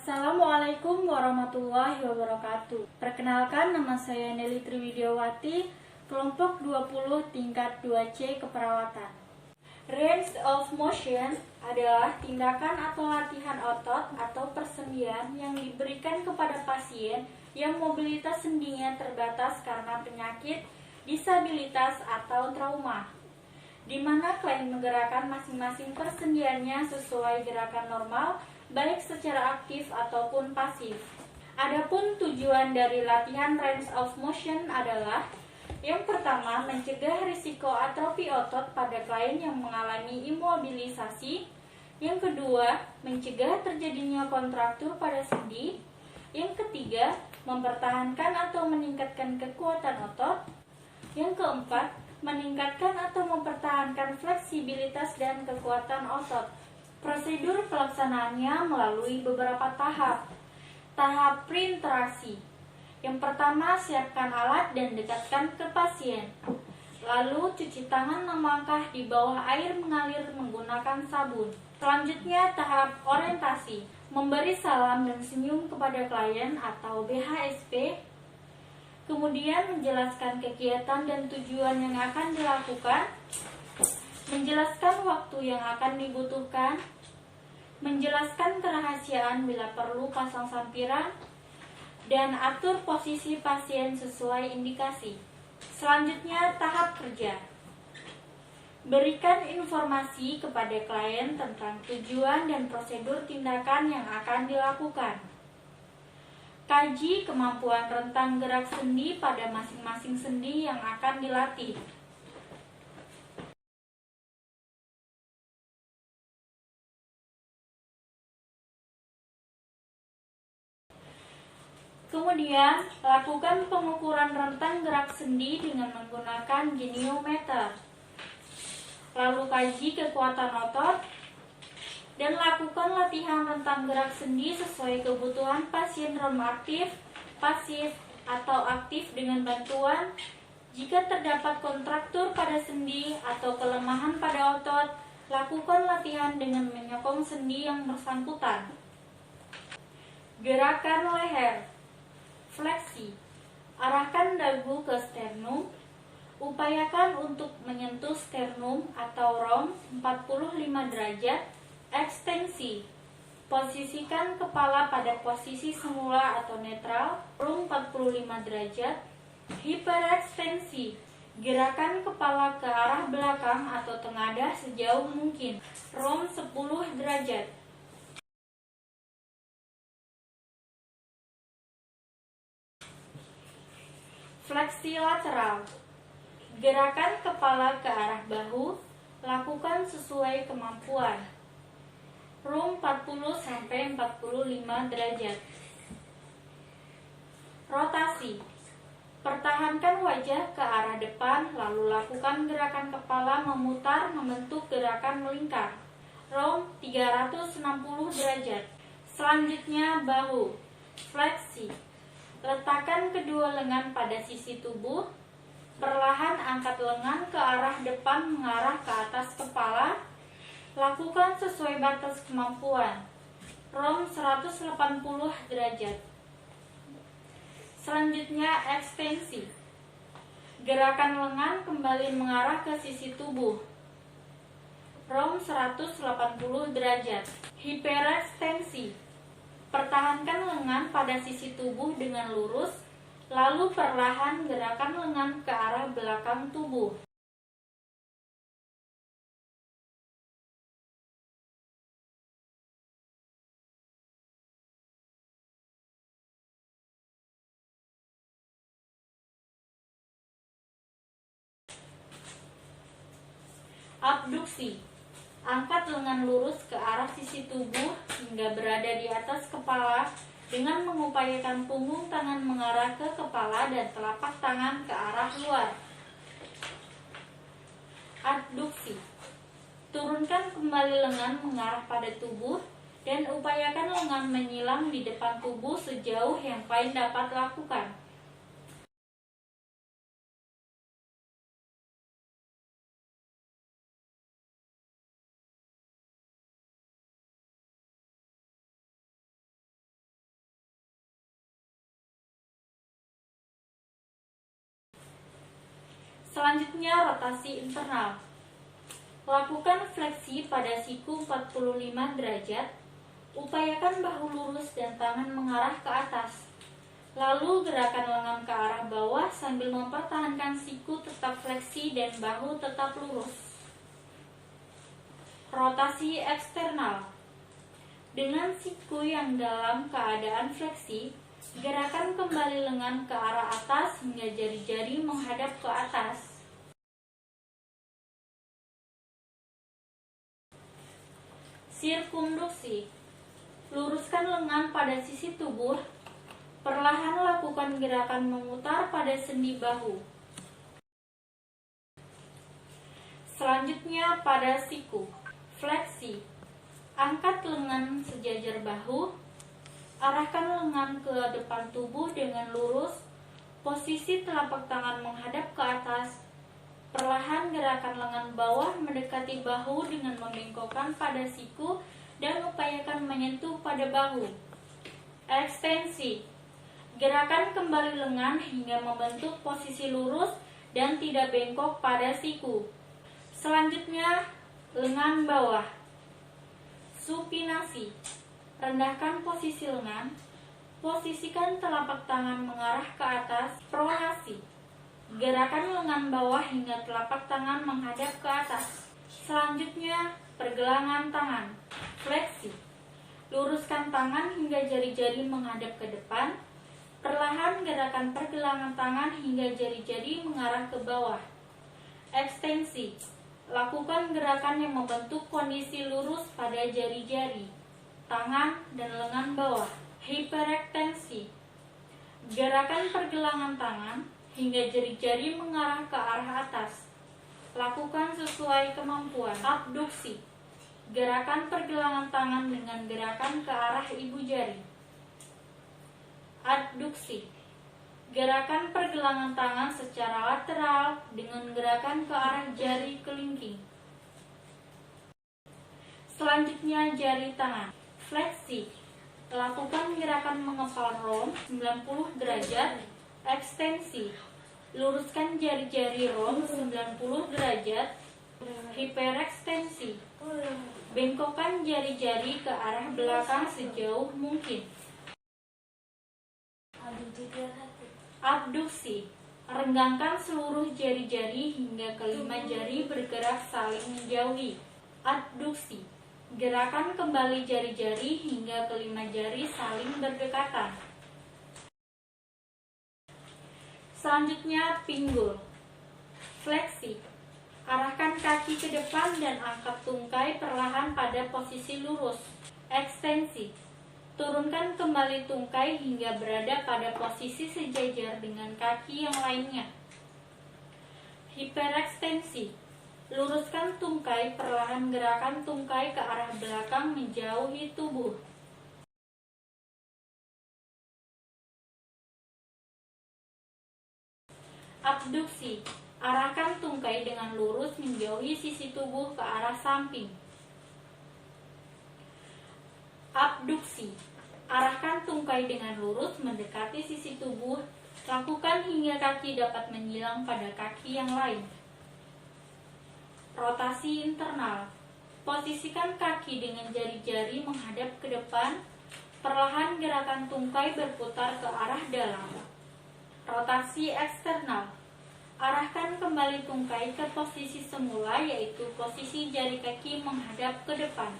Assalamualaikum warahmatullahi wabarakatuh. Perkenalkan, nama saya Nelly Triwidiawati, kelompok 20 tingkat 2C keperawatan. Range of motion adalah tindakan atau latihan otot atau persendian yang diberikan kepada pasien yang mobilitas sendinya terbatas karena penyakit, disabilitas, atau trauma, di mana klien menggerakkan masing-masing persendiannya sesuai gerakan normal, baik secara aktif ataupun pasif. Adapun tujuan dari latihan range of motion adalah: yang pertama, mencegah risiko atrofi otot pada klien yang mengalami imobilisasi. Yang kedua, mencegah terjadinya kontraktur pada sendi. Yang ketiga, mempertahankan atau meningkatkan kekuatan otot. Yang keempat, meningkatkan atau mempertahankan fleksibilitas dan kekuatan otot. Prosedur pelaksanaannya melalui beberapa tahap. Tahap preinteraksi. Yang pertama, siapkan alat dan dekatkan ke pasien. Lalu, cuci tangan 6 langkah di bawah air mengalir menggunakan sabun. Selanjutnya, tahap orientasi. Memberi salam dan senyum kepada klien atau BHSP. Kemudian, menjelaskan kegiatan dan tujuan yang akan dilakukan. Menjelaskan waktu yang akan dibutuhkan, menjelaskan kerahasiaan bila perlu pasang sampiran, dan atur posisi pasien sesuai indikasi. Selanjutnya, tahap kerja. Berikan informasi kepada klien tentang tujuan dan prosedur tindakan yang akan dilakukan. Kaji kemampuan rentang gerak sendi pada masing-masing sendi yang akan dilatih. Kemudian, lakukan pengukuran rentang gerak sendi dengan menggunakan geniometer. Lalu kaji kekuatan otot, dan lakukan latihan rentang gerak sendi sesuai kebutuhan pasien ROM aktif, pasif, atau aktif dengan bantuan. Jika terdapat kontraktur pada sendi atau kelemahan pada otot, lakukan latihan dengan menyokong sendi yang bersangkutan. Gerakan leher. Fleksi. Arahkan dagu ke sternum. Upayakan untuk menyentuh sternum atau ROM 45 derajat. Ekstensi. Posisikan kepala pada posisi semula atau netral, ROM 45 derajat. Hiperekstensi. Gerakan kepala ke arah belakang atau tengadah sejauh mungkin, ROM 10 derajat. Fleksi lateral. Gerakan kepala ke arah bahu, lakukan sesuai kemampuan, ROM 40-45 derajat. Rotasi. Pertahankan wajah ke arah depan, lalu lakukan gerakan kepala memutar membentuk gerakan melingkar, ROM 360 derajat. Selanjutnya, bahu. Fleksi. Letakkan kedua lengan pada sisi tubuh. Perlahan angkat lengan ke arah depan mengarah ke atas kepala. Lakukan sesuai batas kemampuan, ROM 180 derajat. Selanjutnya, ekstensi. Gerakan lengan kembali mengarah ke sisi tubuh, ROM 180 derajat. Hiperekstensi. Pertahankan lengan pada sisi tubuh dengan lurus, lalu perlahan gerakan lengan ke arah belakang tubuh. Abduksi. Angkat lengan lurus ke arah sisi tubuh hingga berada di atas kepala dengan mengupayakan punggung tangan mengarah ke kepala dan telapak tangan ke arah luar. Adduksi. Turunkan kembali lengan mengarah pada tubuh dan upayakan lengan menyilang di depan tubuh sejauh yang klien dapat lakukan. Selanjutnya, rotasi internal. Lakukan fleksi pada siku 45 derajat. Upayakan bahu lurus dan tangan mengarah ke atas. Lalu gerakan lengan ke arah bawah sambil mempertahankan siku tetap fleksi dan bahu tetap lurus. Rotasi eksternal. Dengan siku yang dalam keadaan fleksi, gerakan kembali lengan ke arah atas hingga jari-jari menghadap ke atas. Sirkumduksi. Luruskan lengan pada sisi tubuh. Perlahan lakukan gerakan memutar pada sendi bahu. Selanjutnya pada siku. Fleksi. Angkat lengan sejajar bahu. Arahkan lengan ke depan tubuh dengan lurus. Posisi telapak tangan menghadap ke atas. Perlahan gerakan lengan bawah mendekati bahu dengan membengkokkan pada siku dan upayakan menyentuh pada bahu. Ekstensi. Gerakan kembali lengan hingga membentuk posisi lurus dan tidak bengkok pada siku. Selanjutnya, lengan bawah. Supinasi. Rendahkan posisi lengan. Posisikan telapak tangan mengarah ke atas. Pronasi. Gerakan lengan bawah hingga telapak tangan menghadap ke atas. Selanjutnya, pergelangan tangan. Fleksi. Luruskan tangan hingga jari-jari menghadap ke depan. Perlahan gerakan pergelangan tangan hingga jari-jari mengarah ke bawah. Ekstensi. Lakukan gerakan yang membentuk kondisi lurus pada jari-jari, tangan, dan lengan bawah. Hiperekstensi. Gerakan pergelangan tangan hingga jari-jari mengarah ke arah atas. Lakukan sesuai kemampuan. Abduksi. Gerakan pergelangan tangan dengan gerakan ke arah ibu jari. Adduksi. Gerakan pergelangan tangan secara lateral dengan gerakan ke arah jari kelingking. Selanjutnya, jari tangan. Fleksi. Lakukan gerakan mengepal rom 90 derajat. Ekstensi. Luruskan jari-jari rom 90 derajat. Hiperekstensi. Bengkokkan jari-jari ke arah belakang sejauh mungkin. Abduksi. Renggangkan seluruh jari-jari hingga kelima jari bergerak saling menjauhi. Adduksi. Gerakan kembali jari-jari hingga kelima jari saling berdekatan. Selanjutnya, pinggul. Fleksi. Arahkan kaki ke depan dan angkat tungkai perlahan pada posisi lurus. Ekstensi. Turunkan kembali tungkai hingga berada pada posisi sejajar dengan kaki yang lainnya. Hiperekstensi. Luruskan tungkai perlahan gerakan tungkai ke arah belakang menjauhi tubuh. Abduksi. Arahkan tungkai dengan lurus menjauhi sisi tubuh ke arah samping. Abduksi. Arahkan tungkai dengan lurus mendekati sisi tubuh. Lakukan hingga kaki dapat menyilang pada kaki yang lain. Rotasi internal. Posisikan kaki dengan jari-jari menghadap ke depan. Perlahan gerakan tungkai berputar ke arah dalam. Rotasi eksternal. Arahkan kembali tungkai ke posisi semula, yaitu posisi jari kaki menghadap ke depan.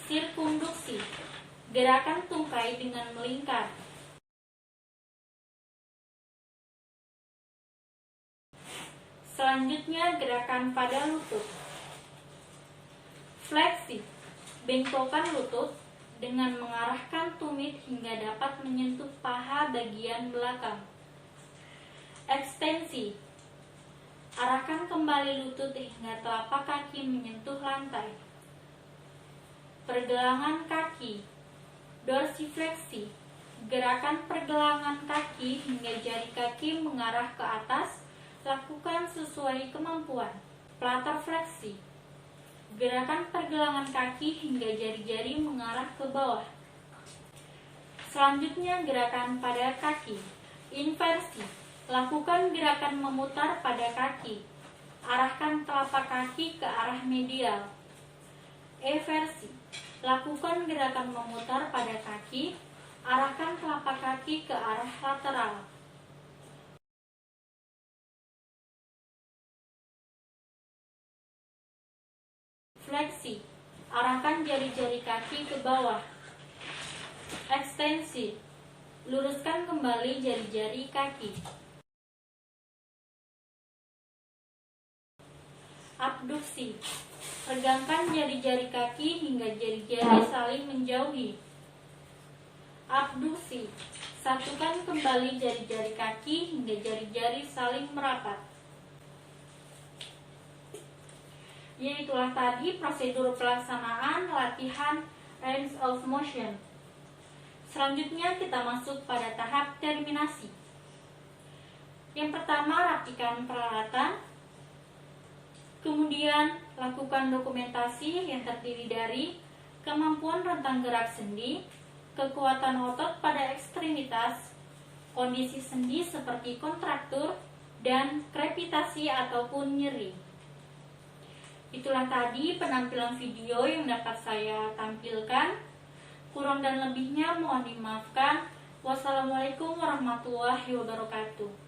Sirkumduksi. Gerakan tungkai dengan melingkar. Selanjutnya, gerakan pada lutut. Fleksi. Bengkokkan lutut dengan mengarahkan tumit hingga dapat menyentuh paha bagian belakang. Ekstensi. Arahkan kembali lutut hingga telapak kaki menyentuh lantai. Pergelangan kaki. Dorsifleksi. Gerakan pergelangan kaki hingga jari kaki mengarah ke atas. Lakukan sesuai kemampuan. Plantar fleksi. Gerakan pergelangan kaki hingga jari-jari mengarah ke bawah. Selanjutnya, gerakan pada kaki. Inversi. Lakukan gerakan memutar pada kaki. Arahkan telapak kaki ke arah medial. Eversi. Lakukan gerakan memutar pada kaki. Arahkan telapak kaki ke arah lateral. Fleksi. Arahkan jari-jari kaki ke bawah. Ekstensi. Luruskan kembali jari-jari kaki. Abduksi. Regangkan jari-jari kaki hingga jari-jari saling menjauhi. Abduksi. Satukan kembali jari-jari kaki hingga jari-jari saling merapat. Yaitulah tadi prosedur pelaksanaan latihan range of motion. Selanjutnya kita masuk pada tahap terminasi. Yang pertama, rapikan peralatan. Kemudian, lakukan dokumentasi yang terdiri dari kemampuan rentang gerak sendi, kekuatan otot pada ekstremitas, kondisi sendi seperti kontraktur, dan krepitasi ataupun nyeri. Itulah tadi penampilan video yang dapat saya tampilkan. Kurang dan lebihnya mohon dimaafkan. Wassalamualaikum warahmatullahi wabarakatuh.